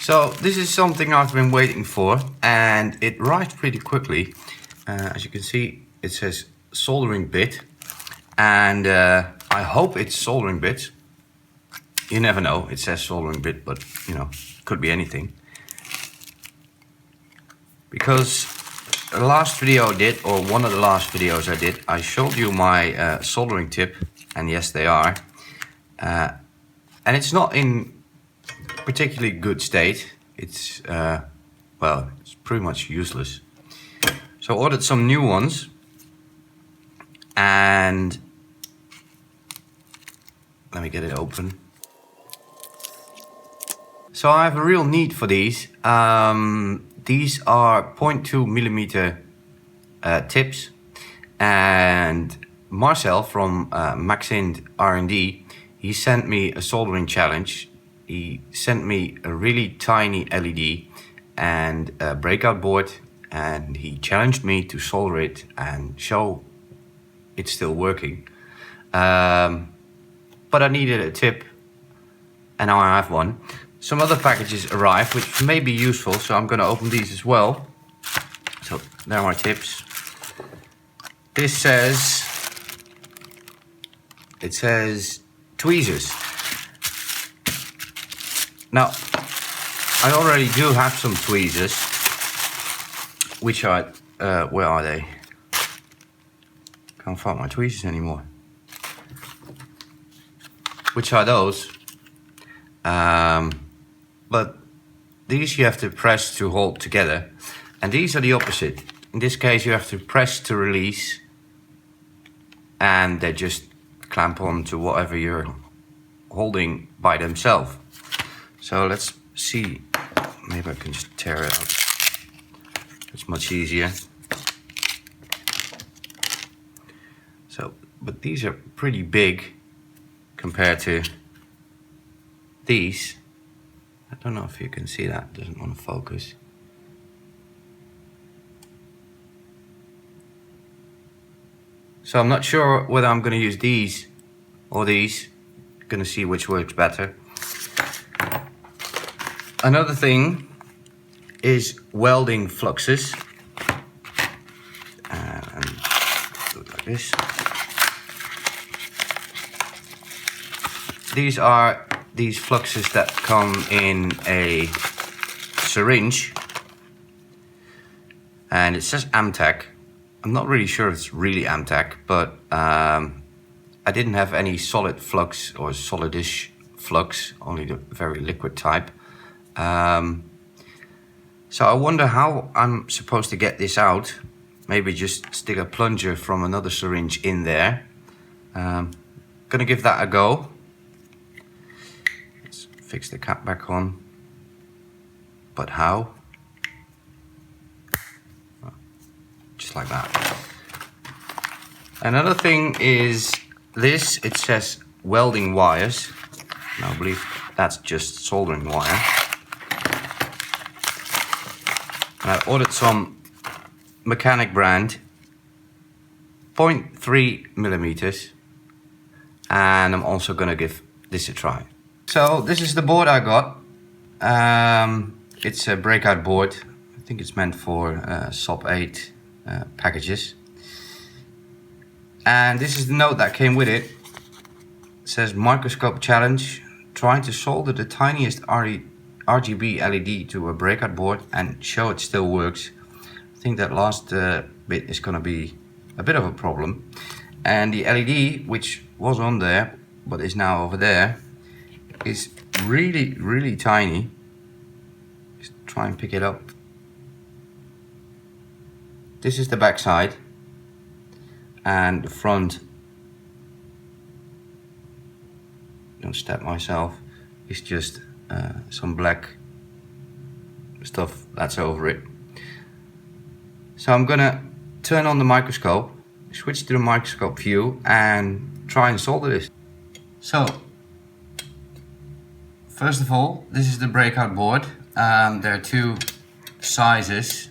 So this is something I've been waiting for, and it arrived pretty quickly. As you can see, it says soldering bit, and I hope it's soldering bits. You never know, it says soldering bit, but you know, could be anything. Because the last video I did, or one of the last videos I did, I showed you my soldering tip, and yes they are. And it's not in particularly good state. It's, well, it's pretty much useless. So I ordered some new ones, and let me get it open. So I have a real need for these. These are 0.2 millimeter tips, and Marcel from Maxint R&D, he sent me a soldering challenge. He sent me a really tiny LED and a breakout board, and he challenged me to solder it and show it's still working. But I needed a tip, and now I have one. Some other packages arrived which may be useful, so I'm going to open these as well. So there are my tips. This says, it says tweezers. Now, I already do have some tweezers, which are, where are they? Can't find my tweezers anymore. Which are those? But these you have to press to hold together, and these are the opposite. In this case you have to press to release, and they just clamp on to whatever you're holding by themselves. So let's see, maybe I can just tear it out. It's much easier. So, but these are pretty big compared to these. I don't know if you can see that, it doesn't want to focus. So I'm not sure whether I'm going to use these or these. Going to see which works better. Another thing is welding fluxes. And do it like this. These are these fluxes that come in a syringe, and it says Amtech. I'm not really sure if it's really Amtech, but I didn't have any solid flux or solidish flux, only the very liquid type. So I wonder how I'm supposed to get this out. Maybe just stick a plunger from another syringe in there. Gonna give that a go. Let's fix the cap back on. But how? Just like that. Another thing is this, it says welding wires. Now I believe that's just soldering wire. And I ordered some Mechanic brand 0.3 millimeters, and I'm also gonna give this a try. So this is the board I got. It's a breakout board. I think it's meant for SOP 8 packages. And this is the note that came with it. It says microscope challenge, trying to solder the tiniest RGB LED to a breakout board and show it still works. I think that last bit is going to be a bit of a problem. And the LED, which was on there but is now over there, is really tiny. Just try and pick it up. This is the back side, and the front, don't step myself, is just some black stuff that's over it. So I'm gonna turn on the microscope, switch to the microscope view, and try and solder this. So first of all, this is the breakout board. There are two sizes.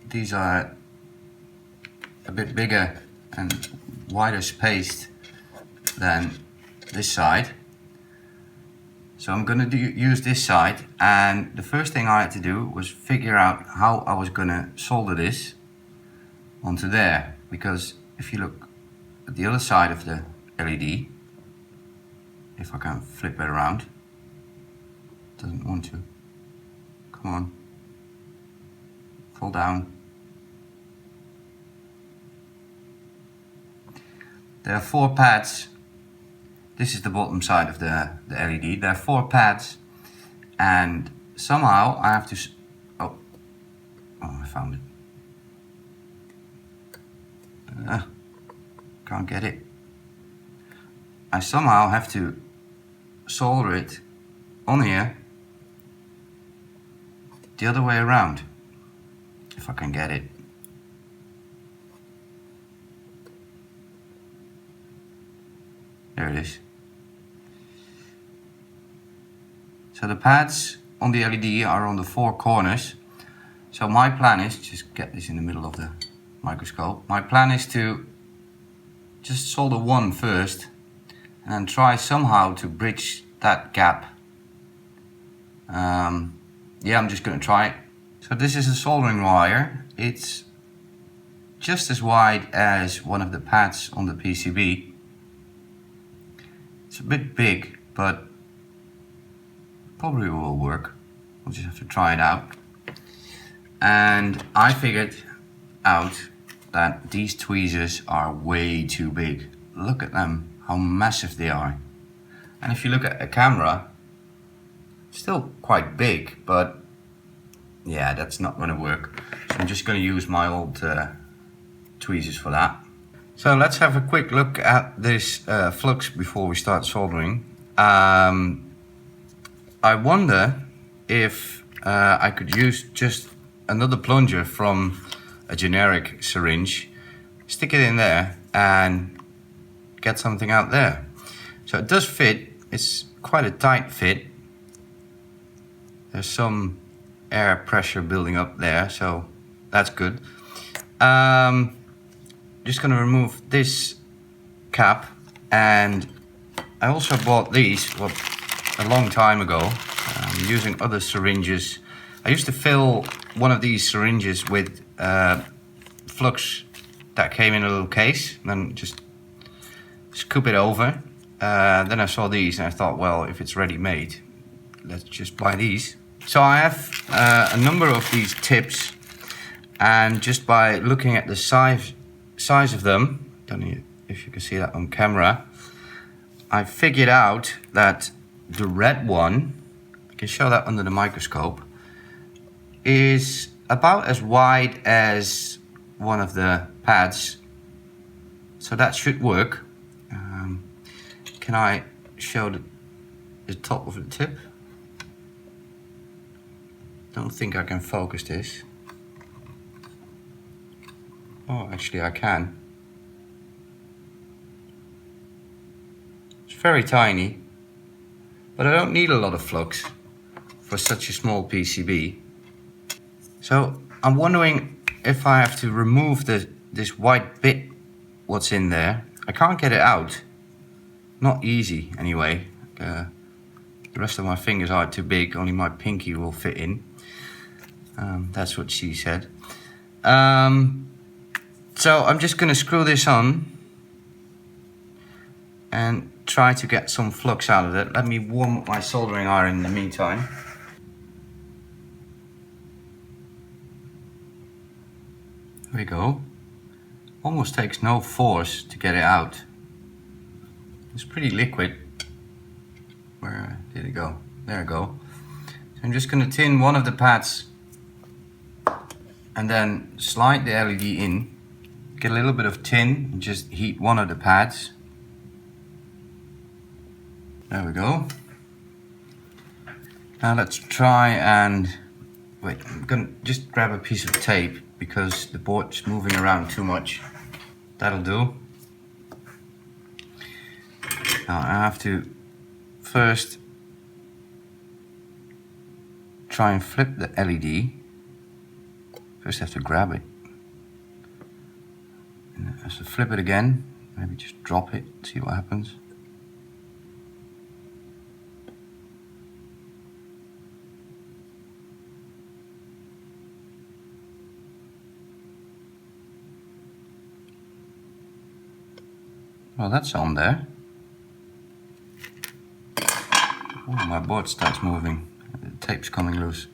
These are a bit bigger and wider spaced than this side. So I'm gonna use this side, and the first thing I had to do was figure out how I was gonna solder this onto there, because if you look at the other side of the LED, if I can flip it around, it doesn't want to. Come on, fall down. There are 4 pads. This is the bottom side of the LED. There are 4 pads, and somehow I have to. Oh, I found it. Can't get it. I somehow have to solder it on here the other way around, if I can get it. There it is. So the pads on the LED are on the 4 corners. So my plan is, just get this in the middle of the microscope. My plan is to just solder one first and then try somehow to bridge that gap. Yeah, I'm just going to try it. So this is a soldering wire. It's just as wide as one of the pads on the PCB. It's a bit big, but probably will work. We'll just have to try it out. And I figured out that these tweezers are way too big. Look at them, how massive they are. And if you look at a camera, still quite big, but yeah, that's not going to work. So I'm just going to use my old tweezers for that. So let's have a quick look at this flux before we start soldering. I wonder if I could use just another plunger from a generic syringe, stick it in there and get something out there. So it does fit. It's quite a tight fit. There's some air pressure building up there, so that's good. Just gonna remove this cap, and I also bought these a long time ago, using other syringes. I used to fill one of these syringes with flux that came in a little case, and then just scoop it over. Then I saw these and I thought, well, if it's ready made, let's just buy these. So I have a number of these tips, and just by looking at the size of them, don't know if you can see that on camera, I figured out that the red one, I can show that under the microscope, is about as wide as one of the pads, so that should work. Can I show the top of the tip? Don't think I can focus this. Oh, actually I can. It's very tiny, but I don't need a lot of flux for such a small PCB. So I'm wondering if I have to remove this white bit what's in there. I can't get it out. Not easy anyway. The rest of my fingers are too big, only my pinky will fit in. That's what she said. So I'm just going to screw this on and try to get some flux out of it. Let me warm up my soldering iron in the meantime. There we go. Almost takes no force to get it out. It's pretty liquid. Where did it go? There we go. So I'm just going to tin one of the pads and then slide the LED in, get a little bit of tin and just heat one of the pads. There we go. Now let's try and wait, I'm gonna just grab a piece of tape because the board's moving around too much. That'll do. Now I have to first try and flip the LED. First I have to grab it. And I have to flip it again. Maybe just drop it, see what happens. Well, that's on there. Oh, my board starts moving. The tape's coming loose.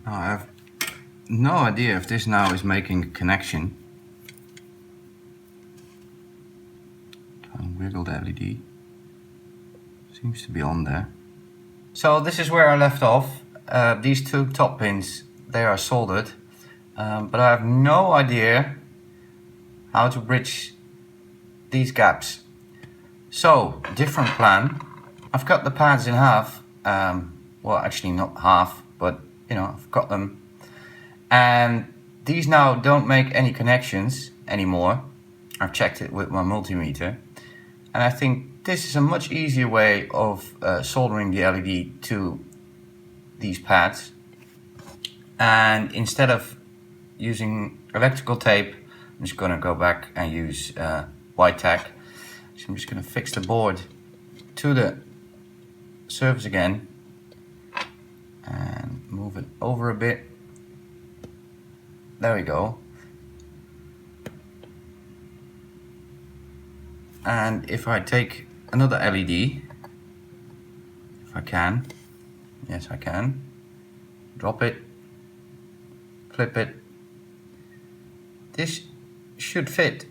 Now I have no idea if this now is making a connection. Try and wiggle the LED. Seems to be on there. So this is where I left off. These two top pins, they are soldered, but I have no idea how to bridge these gaps. So, different plan. I've cut the pads in half. Well, actually not half, but you know, I've got them. And these now don't make any connections anymore. I've checked it with my multimeter. And I think this is a much easier way of soldering the LED to these pads. And instead of using electrical tape, I'm just going to go back and use white tack. So I'm just going to fix the board to the surface again and move it over a bit. There we go. And if I take another LED, if I can, yes I can, drop it, flip it, this should fit.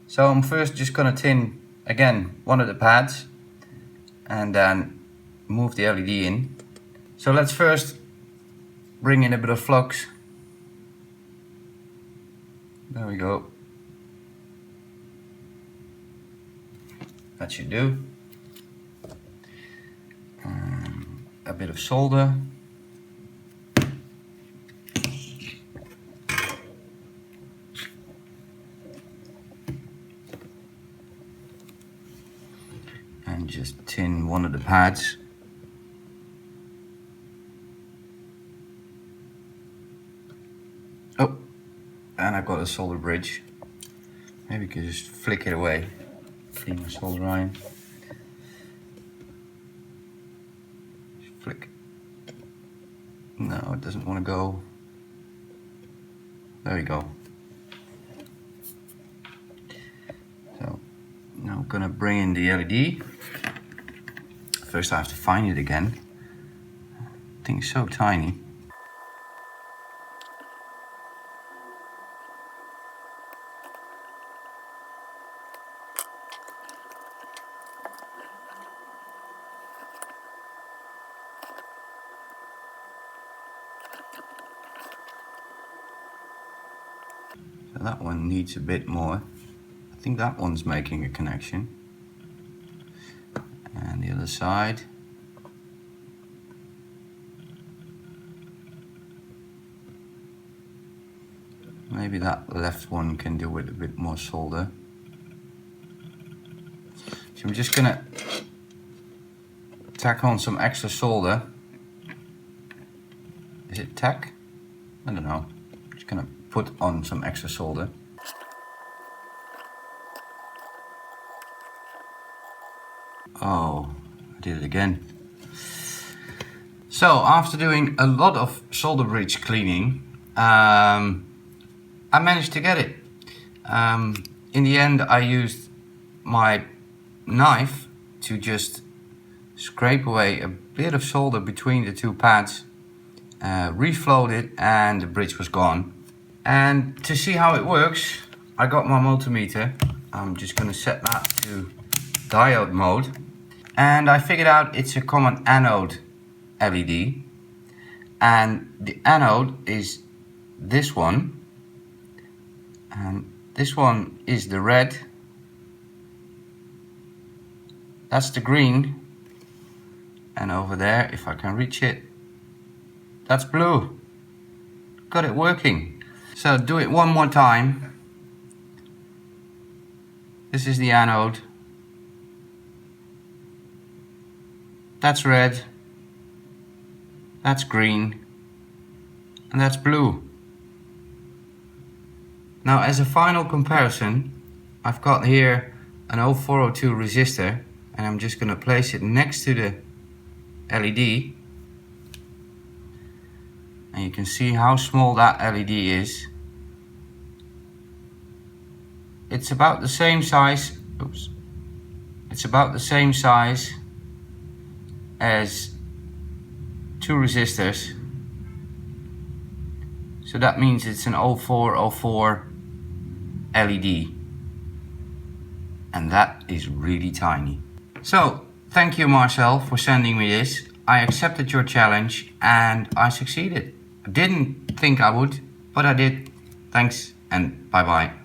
So I'm first just going to tin again one of the pads and then move the LED in. So let's first bring in a bit of flux. There we go. That should do. A bit of solder. And just tin one of the pads. Oh, and I've got a solder bridge. Maybe we can just flick it away. Clean my solder iron. Just flick. No, it doesn't want to go. There we go. So now I'm gonna bring in the LED. First I have to find it again. The thing is so tiny. So that one needs a bit more. I think that one's making a connection. And the other side. Maybe that left one can do with a bit more solder. So I'm just gonna tack on some extra solder. Is it tack? I don't know. I'm just gonna put on some extra solder. Oh, I did it again. So after doing a lot of solder bridge cleaning, I managed to get it. In the end, I used my knife to just scrape away a bit of solder between the two pads, reflowed it, and the bridge was gone. And to see how it works, I got my multimeter. I'm just going to set that to diode mode. And I figured out it's a common anode LED. And the anode is this one. And this one is the red. That's the green. And over there, if I can reach it, that's blue. Got it working. So do it one more time. This is the anode. That's red. That's green. and that's blue. Now as a final comparison, I've got here an 0402 resistor, and I'm just going to place it next to the LED, and you can see how small that LED is. It's about the same size, it's about the same size as two resistors, so that means it's an 0404 LED, and that is really tiny. So thank you, Marcel, for sending me this. I accepted your challenge and I succeeded. I didn't think I would, but I did. Thanks and bye bye.